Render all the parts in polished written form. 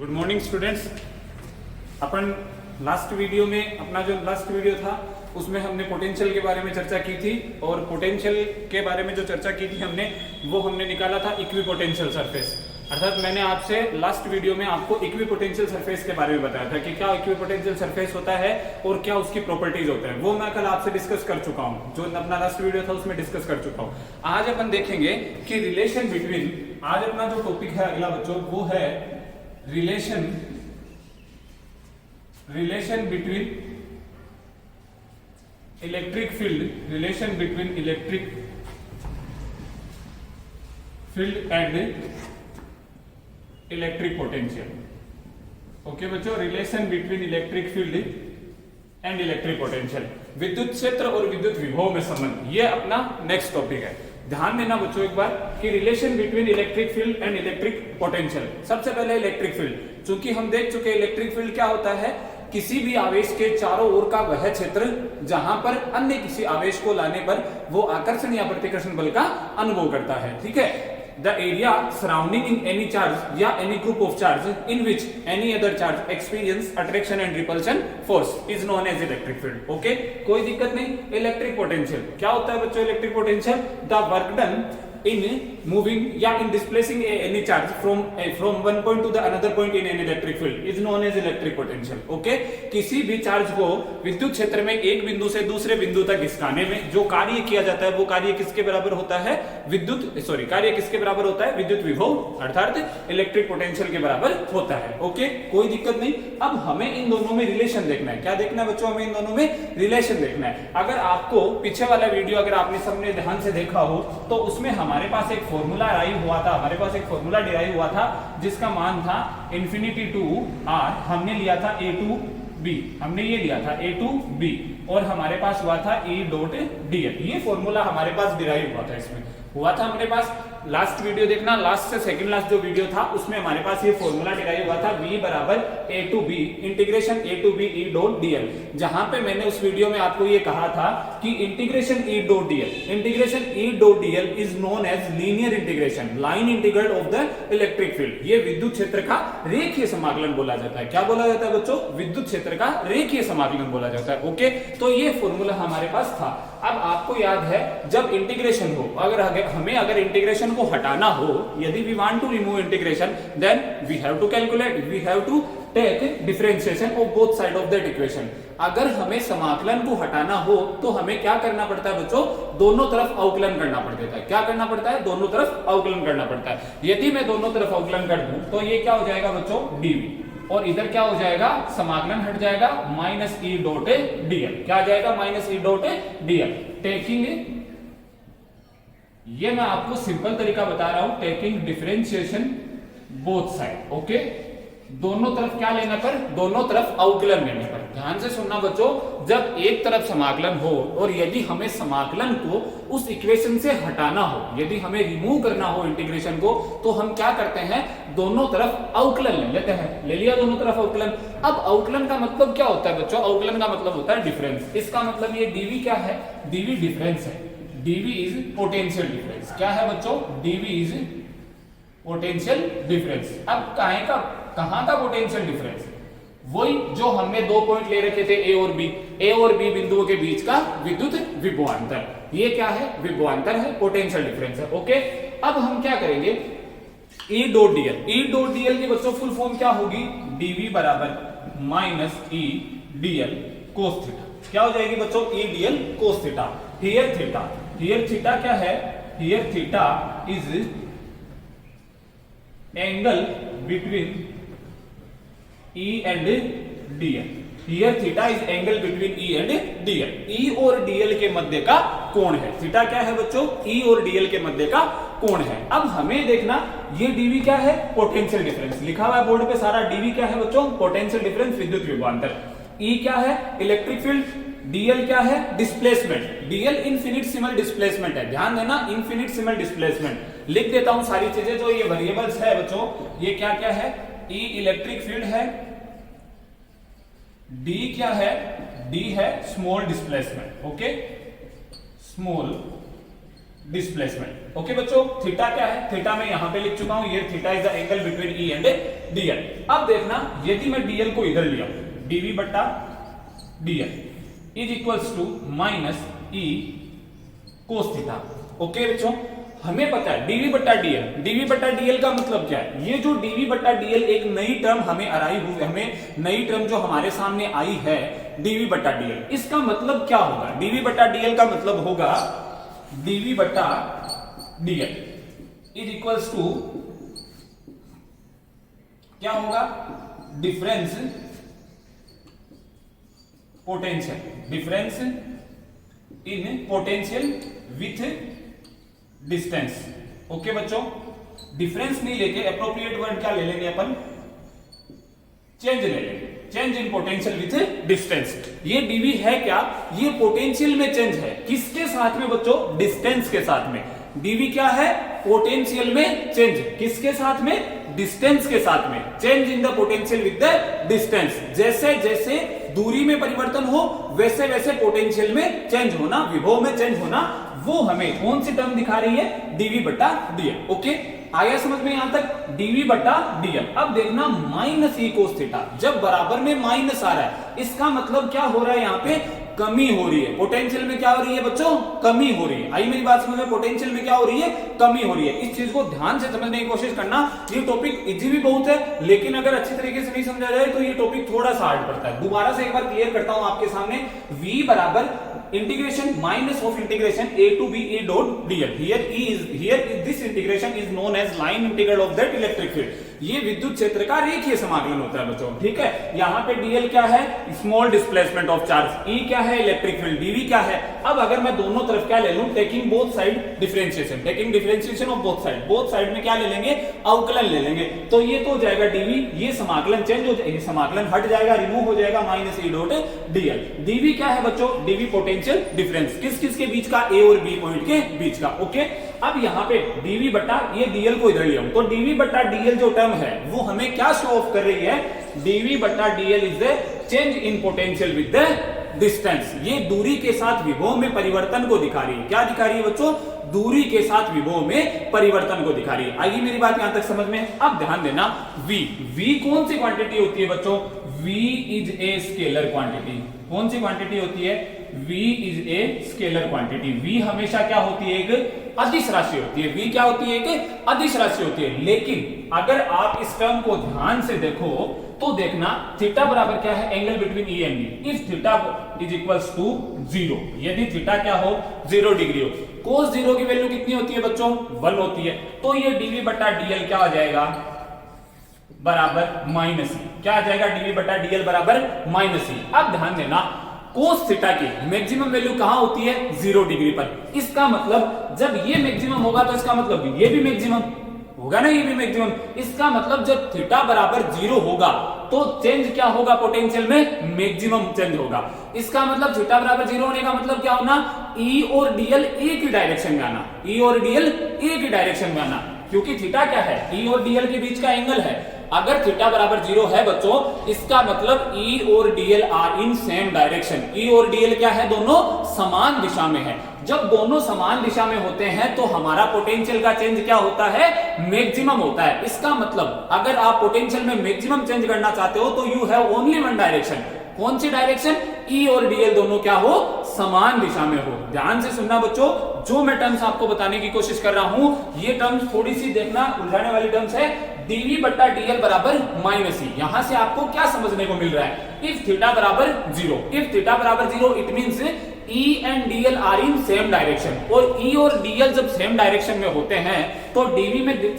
Good morning students. अपन last video में अपना जो लास्ट वीडियो था उसमें हमने पोटेंशियल के बारे में चर्चा की थी और पोटेंशियल के बारे में जो चर्चा की थी हमने निकाला था इक्विपोटेंशियल सरफेस। अर्थात मैंने आपसे लास्ट वीडियो में आपको इक्विपोटेंशियल सरफेस के बारे में बताया था कि क्या इक्विपोटेंशियल सरफेस होता है और क्या उसकी प्रॉपर्टीज होते हैं। वो मैं कल आपसे डिस्कस कर चुका हूं, जो अपना लास्ट वीडियो था उसमें डिस्कस कर चुका हूं। आज अपन देखेंगे कि रिलेशन बिटवीन, आज अपना जो टॉपिक है अगला बच्चों वो है relation between electric field, relation between electric field and electric potential. Okay बच्चों, relation between electric field and electric potential, विद्युत क्षेत्र और विद्युत विभव में संबंध, ये अपना नेक्स्ट टॉपिक है। ध्यान देना बच्चों एक बार कि relation between electric field and electric potential. सबसे पहले इलेक्ट्रिक फील्ड, चूंकि हम देख चुके इलेक्ट्रिक फील्ड क्या होता है, किसी भी आवेश के चारों ओर का वह क्षेत्र जहां पर अन्य किसी आवेश को लाने पर वो आकर्षण या प्रतिकर्षण बल का अनुभव करता है। ठीक है, the area surrounding in any charge या any group of charge in which any other charge experience attraction and repulsion force is known as electric field. Okay, कोई दिक्कत नहीं। इलेक्ट्रिक पोटेंशियल क्या होता है बच्चों? Electric potential the work done in moving या in displacing any charge from one point to the another point in an electric field is known as electric potential. Okay, किसी भी चार्ज को विद्युत क्षेत्र में एक बिंदु से दूसरे बिंदु तक खिसकाने में जो कार्य किया जाता है वो कार्य किसके बराबर होता है? कार्य किसके बराबर होता है? विद्युत विभव अर्थात इलेक्ट्रिक पोटेंशियल के बराबर होता है। ओके, कोई दिक्कत नहीं। अब हमें इन दोनों में रिलेशन देखना है। क्या देखना है बच्चों? हमें इन दोनों में रिलेशन देखना है। अगर आपको पीछे वाला वीडियो अगर आपने सबने ध्यान से देखा हो तो उसमें हमारे पास एक फॉर्मूला डिराइव हुआ था जिसका मान था इंफिनिटी टू आर, हमने लिया था ए टू बी, और हमारे पास हुआ था E डॉट dl। ये फॉर्मूला हमारे पास डिराइव हुआ था, इसमें हुआ था हमारे पास। लास्ट वीडियो देखना, लास्ट से सेकंड लास्ट जो वीडियो था उसमें हमारे पास ये फॉर्मूला डिराइव हुआ था V बराबर A to B integration A to B E dot dl, जहां पे मैंने उस वीडियो में आपको ये कहा था कि integration E dot dl is known as linear integration, line integral of the electric field. ये विद्युत क्षेत्र का रेखीय समाकलन बोला जाता है। क्या बोला जाता है बच्चों? विद्युत क्षेत्र का रेखीय समाकलन बोला जाता है। ओके, तो ये फॉर्मूला हमारे पास था। अब आपको याद है जब इंटीग्रेशन हो, अगर इंटीग्रेशन को हटाना हो, यदि we want to remove integration then we have to take differentiation of both side of that equation. अगर हमें समाकलन को हटाना हो तो हमें क्या करना पड़ता है बच्चों? दोनों तरफ अवकलन करना पड़ता है। क्या करना पड़ता है? दोनों तरफ अवकलन करना पड़ता है। यदि मैं दोनों तरफ अवकलन कर दूं तो ये क्या हो जाएगा बच्चों? dv, और इधर क्या हो जाएगा? समाकलन हट जाएगा माइनस E डॉट dl। क्या आ जाएगा? Minus E dot dl। Taking, ये मैं आपको सिंपल तरीका बता रहा हूं, taking differentiation both side. Okay, दोनों तरफ क्या लेने पर? दोनों तरफ अवकलन लेने पर। ध्यान से सुनना बच्चों, जब एक तरफ समाकलन हो और यदि हमें समाकलन को उस इक्वेशन से हटाना हो, यदि हमें रिमूव करना हो इंटीग्रेशन को, तो हम क्या करते हैं? दोनों तरफ अवकलन ले लेते हैं। ले लिया दोनों तरफ अवकलन। अब अवकलन का मतलब क्या होता है बच्चों? अवकलन का मतलब होता है डिफरेंस। इसका मतलब ये dv क्या है? dv डिफरेंस है। dv is potential difference. क्या है बच्चों? dv is potential difference. अब कहां का पोटेंशियल डिफरेंस? वही जो हमने दो पॉइंट ले रखे थे ए और बी बिंदुओं के बीच का विद्युत विभवांतर। ये क्या है? विभवांतर है, पोटेंशियल डिफरेंस है। ओके, अब हम क्या करेंगे? E डॉट dl की बच्चों फुल फॉर्म क्या होगी? dv बराबर minus E dl cos theta. क्या हो जाएगी बच्चों? E dl cos theta. Here theta क्या है? Here theta is angle between E and dl। Here theta is angle between E and dl। E और dl के मध्य का कोण है। थीटा क्या है बच्चों? E और dl के मध्य का कोण है। अब हमें देखना ये dv क्या है? Potential difference. लिखा हुआ है बोर्ड पे सारा। dv क्या है बच्चों? पोटेंशियल डिफरेंस, विद्युत विभवांतर। E क्या है? Electric field. dl क्या है? डिस्प्लेसमेंट। dl इनफिनिटेसिमल डिस्प्लेसमेंट है। ध्यान देना, इनफिनिटेसिमल डिस्प्लेसमेंट। लिख देता हूं सारी चीजें जो ये वेरिएबल्स है बच्चों। ये क्या क्या है? E इलेक्ट्रिक फील्ड है, D क्या है? D है small displacement. Okay, small displacement. Okay बच्चों, थीटा क्या है? थीटा मैं यहां पे लिख चुका हूं, ये theta is the angle between E and DL. अब देखना, यदि मैं डीएल को इधर लिया, डीवी बटा dl is equals to minus E cos theta. Okay बच्चों, हमें पता है डीवी बटा डीएल, डीवी बटा डीएल का मतलब क्या है? ये जो डीवी बटा डीएल एक नई टर्म हमें नई टर्म जो हमारे सामने आई है डीवी बटा डीएल, इसका मतलब क्या होगा? डीवी बटा डीएल का मतलब होगा डीवी बटा डीएल इज इक्वल्स टू क्या होगा? Difference potential, difference in potential with distance. Okay बच्चों, डिफरेंस नहीं लेके एप्रोप्रिएट वर्ड क्या ले लेंगे अपन? चेंज ले लेंगे, change in potential with distance. ये डीवी है क्या? ये पोटेंशियल में चेंज है। किसके साथ में बच्चों? डिस्टेंस के साथ में। डीवी क्या है? पोटेंशियल में चेंज। किसके साथ में? डिस्टेंस के साथ में। Change in the potential with the distance. जैसे जैसे दूरी में परिवर्तन हो वैसे वैसे पोटेंशियल में चेंज होना, विभव में चेंज होना, वो हमें कौन सी टर्म दिखा रही है? डीवी बटा डीएल। ओके, आया समझ में यहां तक? डीवी बटा डीएल। अब देखना माइनस ई कोस थीटा, जब बराबर में माइनस आ रहा है, इसका मतलब क्या हो रहा है? यहां पे कमी हो रही है। पोटेंशियल में क्या हो रही है बच्चों? कमी हो रही है। आई मेरी बात समझ में? पोटेंशियल में क्या हो रही है? कमी हो रही है। इस चीज को ध्यान से समझने की कोशिश करना। ये टॉपिक इजी भी बहुत है, लेकिन अगर अच्छी तरीके से नहीं समझा जाए तो ये टॉपिक थोड़ा सा हार्ड पड़ता है। दोबारा से एक बार क्लियर करता हूं आपके सामने। v बराबर integration minus of integration a to b a dot dl। here this integration is known as line integral of that electric field। ये विद्युत क्षेत्र का रेखीय समाकलन होता है बच्चों, ठीक है। यहाँ पे dl क्या है? Small displacement of charge. e क्या है? Electric field. dv क्या है? अब अगर मैं दोनों तरफ क्या ले लूं? Taking both side differentiation, taking differentiation of both side. Both side में क्या ले लेंगे? अवकलन ले लेंगे। तो ये तो हो जाएगा dv, ये समाकलन चेंज हो जाएगा, समाकलन हट जाएगा, रिमूव हो जाएगा, minus E dot dl। dv क्या है बच्चों? dv potential difference. किस किस के बीच का? a और b पॉइंट के बीच का। ओके, अब यहाँ पे dv बटा ये dl को इधर लिया हूं, तो dv बटा dl जो टर्म है वो हमें क्या शो ऑफ कर रही है? dv बटा dl is the change in potential with the distance. ये दूरी के साथ विभव में परिवर्तन को दिखा रही है। क्या दिखा रही है बच्चों? दूरी के साथ विभव में परिवर्तन को दिखा रही है। आइए मेरी बात यहां तक समझ में। अब ध्यान देना, v कौन सी क्वांटिटी होती है बच्चों? v is a scalar quantity. कौन सी क्वांटिटी होती है? v is a scalar quantity. v हमेशा क्या होती है? एक अदिश राशि होती है। v क्या होती है? एक अदिश राशि होती है। लेकिन अगर आप इस टर्म को ध्यान से देखो तो देखना, थीटा बराबर क्या है? Angle between E and D. If theta is equals to 0, यदि थीटा क्या हो? 0 डिग्री हो, कोस 0 की वैल्यू कितनी होती है बच्चों? 1 होती है। तो ये dv बटा dl क्या आ जाएगा? बराबर माइनस ई। क्या आ जाएगा? dv बटा dl बराबर माइनस ई। अब ध्यान देना, कोस थीटा की मैक्सिमम वैल्यू कहां होती है? 0 डिग्री पर। इसका मतलब जब ये मैक्सिमम होगा तो इसका मतलब ये भी मैक्सिमम होगा ना, ये भी मैक्सिमम। इसका मतलब जब थीटा बराबर 0 होगा तो चेंज क्या होगा? पोटेंशियल में मैक्सिमम चेंज होगा। इसका मतलब थीटा बराबर 0 होने का मतलब क्या होना? E और dl एक ही डायरेक्शन में आना। E और dl एक ही डायरेक्शन में आना, क्योंकि थीटा क्या है? E और dl के बीच का एंगल है। अगर थीटा बराबर 0 है बच्चों, इसका मतलब E और dl are in same direction. E और dl क्या है? दोनों समान दिशा में है। जब दोनों समान दिशा में होते हैं तो हमारा पोटेंशियल का चेंज क्या होता है? मैक्सिमम होता है। इसका मतलब अगर आप पोटेंशियल में मैक्सिमम चेंज करना चाहते हो तो you have only one direction. कौन सी डायरेक्शन? E और dl दोनों क्या हो? समान दिशा में हो। ध्यान से सुनना बच्चों, जो मैं टर्म्स आपको बताने की कोशिश कर रहा हूं, ये टर्म्स थोड़ी सी देखना उलझाने वाली टर्म्स है। dv बटा dl बराबर माइनस ई। यहां से आपको क्या समझने को मिल रहा है? इफ थीटा बराबर 0, इफ थीटा बराबर 0 it means E and dl are in same direction. और E और dl जब सेम डायरेक्शन में होते हैं तो dv में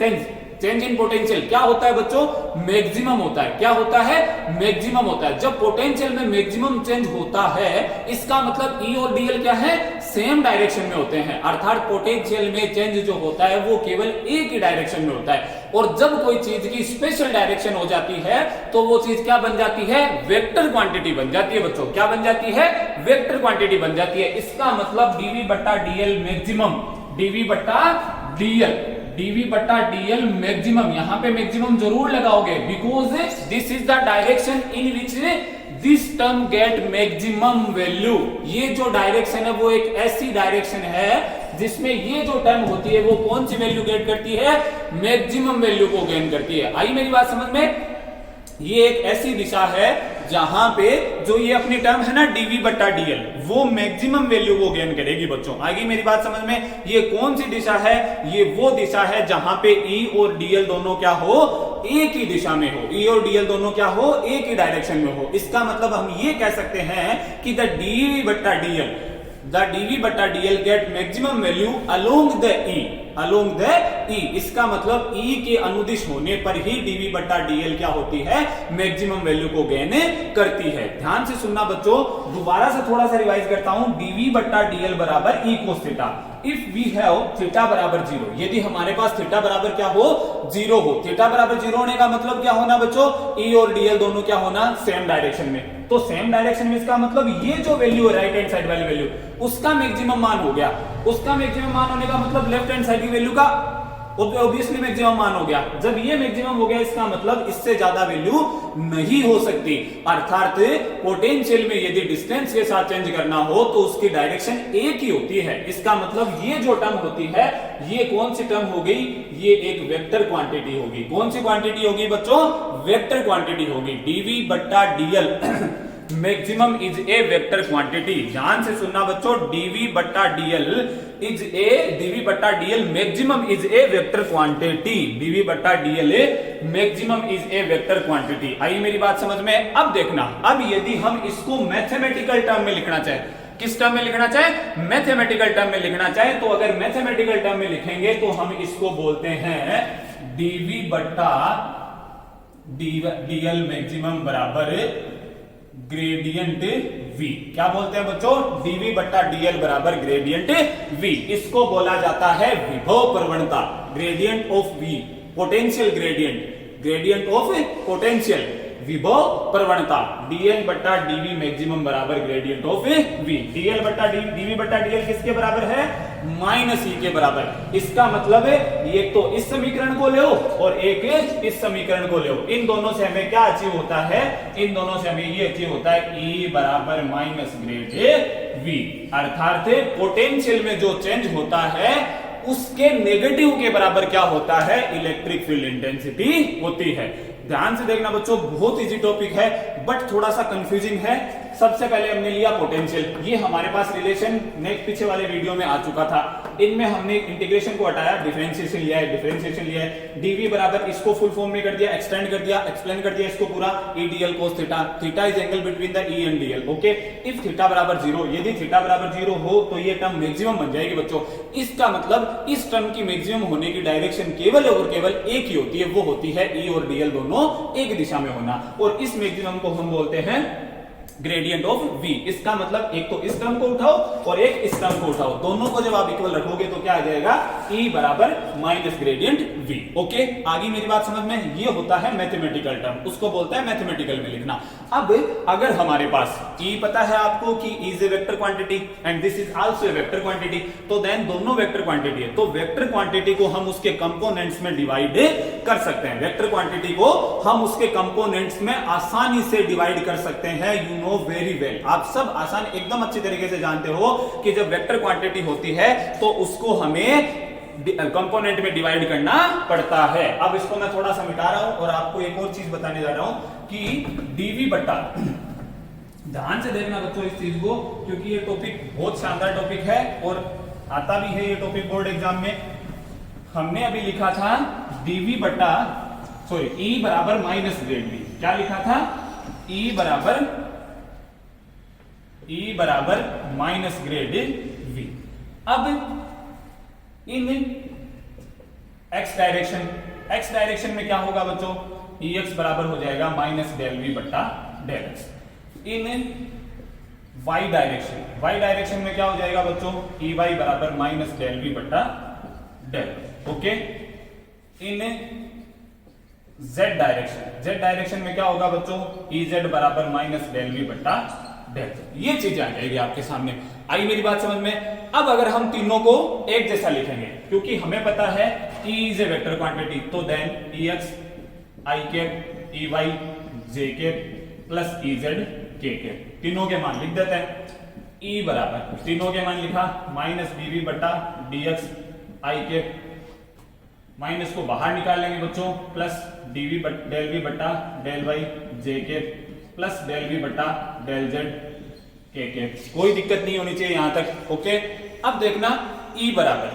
चेंज इन पोटेंशियल क्या होता है बच्चों? मैक्सिमम होता है। क्या होता है? मैक्सिमम होता है। जब पोटेंशियल में मैक्सिमम चेंज होता है, इसका मतलब E और dl क्या है? सेम डायरेक्शन में होते हैं। अर्थात पोटेंशियल में चेंज जो होता है वो केवल एक ही डायरेक्शन में होता है। और जब कोई चीज की स्पेशल डायरेक्शन हो जाती है तो वो चीज क्या बन जाती है? वेक्टर क्वांटिटी बन जाती है बच्चों। क्या बन जाती है? वेक्टर क्वांटिटी बन जाती है। इसका मतलब dv बटा dl मैक्सिमम, dv बटा dl, dv बटा dl मैक्सिमम। यहां पे मैक्सिमम जरूर लगाओगे, because this is the direction in which this term get maximum value. ये जो डायरेक्शन है वो एक ऐसी डायरेक्शन है जिसमें ये जो टर्म होती है वो कौन सी वैल्यू गेट करती है, मैक्सिमम वैल्यू को गेन करती है। आई मेरी बात समझ में? ये एक ऐसी दिशा है जहां पे जो ये अपनी टर्म है ना dv बट्टा dl, वो मैक्सिमम वैल्यू को गेन करेगी बच्चों। आगे मेरी बात समझ में? ये कौन सी दिशा है? ये वो दिशा है जहां पे E और dl दोनों क्या हो, एक ही दिशा में हो। E और dl दोनों क्या हो, एक ही डायरेक्शन में हो। इसका मतलब हम ये कह सकते हैं कि द dv बट्टा dl get maximum value along the E। इसका मतलब E के अनुदिश होने पर ही dv बट्टा dl क्या होती है, मैक्सिमम वैल्यू को गेन करती है। ध्यान से सुनना बच्चों, दोबारा से थोड़ा सा रिवाइज करता हूं। dv बट्टा dl बराबर E cos थीटा। इफ वी हैव थीटा बराबर 0, यदि हमारे पास थीटा बराबर क्या हो, 0 हो। थीटा बराबर 0 होने का मतलब क्या होना बच्चों, E और dl दोनों क्या होना, सेम डायरेक्शन में। तो सेम डायरेक्शन में इसका मतलब ये जो वैल्यू है राइट हैंड साइड वाली वैल्यू, उसका मैक्सिमम मान हो गया। उसका मैक्सिमम मान होने का मतलब लेफ्ट हैंड साइड की वैल्यू का ऑब्वियसली मैक्सिमम मान हो गया। जब ये मैक्सिमम हो गया इसका मतलब इससे ज्यादा वैल्यू नहीं हो सकती। अर्थात पोटेंशियल में यदि डिस्टेंस के साथ चेंज करना हो तो उसकी डायरेक्शन एक ही होती है। इसका मतलब ये जो टर्म होती है ये कौन सी टर्म हो गई, ये एक वेक्टर क्वांटिटी होगी। कौन सी क्वांटिटी होगी बच्चों, वेक्टर क्वांटिटी होगी। dv बट्टा dl maximum is a vector quantity. ध्यान से सुनना बच्चों, dv बट्टा dl maximum is a vector quantity. dv बट्टा dl maximum is a vector quantity. आई मेरी बात समझ में? अब देखना, अब यदि हम इसको मैथमेटिकल टर्म में लिखना चाहे, किस टर्म में लिखना चाहे, मैथमेटिकल टर्म में लिखना चाहे, तो अगर मैथमेटिकल टर्म में लिखेंगे तो हम इसको बोलते हैं dv बट्टा dl मैक्सिमम बराबर ग्रेडियंट v। क्या बोलते हैं बच्चों, dv बट्टा dl बराबर ग्रेडियंट v। इसको बोला जाता है विभव प्रवणता, gradient of v, potential gradient of potential, विभव प्रवणता। dl बट्टा dv मैक्सिमम बराबर ग्रेडियंट ऑफ v। dl बट्टा dv बट्टा dl किसके बराबर है, माइनस e के बराबर। इसका मतलब है एक तो इस समीकरण को ले और एक इस समीकरण को ले। इन दोनों से हमें क्या अचीव होता है, इन दोनों से हमें ये अचीव होता है E बराबर माइनस ग्रेड v। अर्थात पोटेंशियल में जो चेंज होता है उसके नेगेटिव के बराबर क्या होता है, इलेक्ट्रिक फील्ड इंटेंसिटी होती है। ध्यान से देखना बच्चों, बहुत इजी टॉपिक है बट थोड़ा सा कंफ्यूजिंग है। सबसे पहले हमने लिया पोटेंशियल, ये हमारे पास रिलेशन नेक्स्ट पीछे वाले वीडियो में आ चुका था। इनमें हमने इंटीग्रेशन को हटाया, डिफरेंशिएशन लिया है, dv बराबर इसको फुल फॉर्म में कर दिया, एक्सटेंड कर दिया, एक्सप्लेन कर दिया इसको पूरा, e dl cos theta. Theta is angle between the e and dl। Okay, if theta बराबर 0, यदि थीटा बराबर 0 हो तो ये टर्म मैक्सिमम बन जाएगी बच्चों। इसका मतलब इस टर्म की मैक्सिमम होने की डायरेक्शन केवल और केवल एक ही होती है, वो होती है e और dl दोनों एक दिशा में होना। और इस मैक्सिमम को हम बोलते हैं ग्रेडियंट ऑफ v। इसका मतलब एक तो इस टर्म को उठाओ और एक इस टर्म को उठाओ, दोनों को जब आप इक्वल रखोगे तो क्या आ जाएगा, e बराबर माइनस ग्रेडियंट v। ओके, आगे मेरी बात समझ में? ये होता है मैथमेटिकल टर्म, उसको बोलता है मैथमेटिकल में लिखना। अब अगर हमारे पास e पता है आपको कि e is a vector quantity and this is also a vector quantity, तो देन दोनों वेक्टर क्वांटिटी है, तो वेक्टर क्वांटिटी को हम उसके कंपोनेंट्स में डिवाइड कर सकते हैं। वेक्टर क्वांटिटी को हम उसके कंपोनेंट्स में आसानी से डिवाइड कर सकते हैं। यू नो वेरी वेल, आप सब आसान एकदम अच्छी तरीके से जानते हो कि जब वेक्टर क्वांटिटी होती है तो उसको हमें कंपोनेंट में डिवाइड करना पड़ता है। अब इसको मैं थोड़ा सा मिटा रहा हूं और आपको एक और चीज बताने जा रहा हूं कि dv बट्टा, ध्यान से देखना बच्चों इस चीज को, क्योंकि ये टॉपिक बहुत शानदार टॉपिक है और आता भी है ये टॉपिक बोर्ड एग्जाम में। हमने अभी लिखा था dv बट्टा e बराबर माइनस ग्रेड v। क्या लिखा था, e बराबर माइनस ग्रेड v। अब इन x डायरेक्शन में क्या होगा बच्चों, ex बराबर हो जाएगा माइनस डेल v बट्टा डेल x। इन y डायरेक्शन में क्या हो जाएगा बच्चों, ey बराबर माइनस डेल v बट्टा डेल। ओके, इन z डायरेक्शन में क्या होगा बच्चों, ez बराबर माइनस डेल v बट्टा डेल। ये चीजें आ जाएगी आपके सामने। आई मेरी बात समझ में? अब अगर हम तीनों को एक जैसा लिखेंगे, क्योंकि हमें पता है E is a vector quantity, तो then ex i cap ey j cap plus ez के तीनों के मान लिख देते हैं। E बराबर तीनों के मान लिखा माइनस dv बटा dx आई के, माइनस को बाहर निकाल लेंगे बच्चों, प्लस डेल वी बटा डेल वाई जे के प्लस डेल वी बटा डेल जेड के। कोई दिक्कत नहीं होनी चाहिए यहां तक। ओके, अब देखना E बराबर,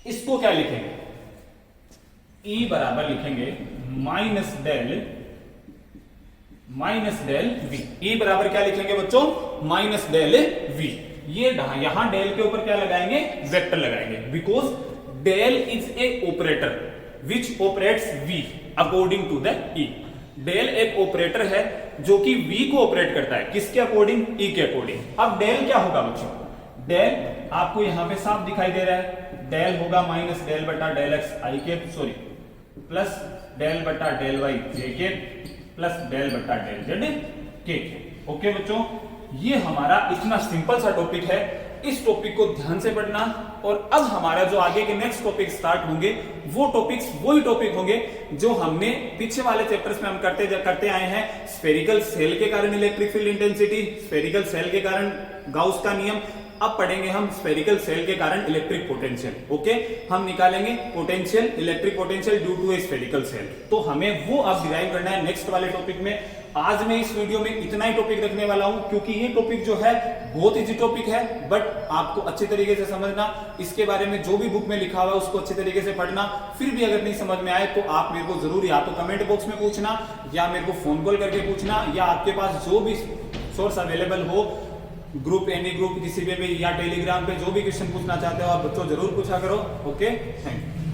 इसको क्या लिखेंगे? E बराबर लिखेंगे माइनस डेल v। E बराबर क्या लिखेंगे बच्चों? Minus del v। ये यहां डेल के ऊपर क्या लगाएंगे? वेक्टर लगाएंगे, because del is a operator which operates v according to the E। Del एक ऑपरेटर है जो कि v को ऑपरेट करता है, किसके अकॉर्डिंग? E के अकॉर्डिंग। अब डेल क्या होगा बच्चों? डेल आपको यहां पे साफ दिखाई दे रहा है, डेल होगा माइनस डेल बटा डेल एक्स आई के, सॉरी प्लस डेल बटा डेल वाई जे के प्लस डेल बटा डेल जेड के। ओके बच्चों, ये हमारा इतना सिंपल सा टॉपिक है, इस टॉपिक को ध्यान से पढ़ना। और अब हमारा जो आगे के नेक्स्ट टॉपिक स्टार्ट होंगे वो टॉपिक्स वही टॉपिक होंगे जो हमने पीछे वाले चैप्टर्स में हम करते आए हैं। स्फेरिकल सेल के कारण electric field intensity, spherical shell के कारण गाउस का नियम। अब पढ़ेंगे हम स्फेरिकल सेल के कारण इलेक्ट्रिक पोटेंशियल। ओके, हम निकालेंगे potential, electric potential due to a spherical cell. तो हमें वो अब डिराइव करना है नेक्स्ट वाले टॉपिक में। आज मैं इस वीडियो में इतना ही टॉपिक रखने वाला हूं, क्योंकि ये टॉपिक जो है बहुत इजी टॉपिक है, बट आपको अच्छे तरीके से समझना, इसके बारे में जो भी बुक में लिखा हुआ है उसको अच्छे तरीके से पढ़ना। फिर भी अगर नहीं समझ में आए तो आप मेरे को जरूर या तो कमेंट बॉक्स में पूछना या मेरे को फोन कॉल करके पूछना, या आपके पास जो भी सोर्स अवेलेबल हो, ग्रुप, एनी ग्रुप, किसी पे भी, या टेलीग्राम पे जो भी क्वेश्चन पूछना चाहते हो आप बच्चों जरूर पूछा करो। Okay, thank you.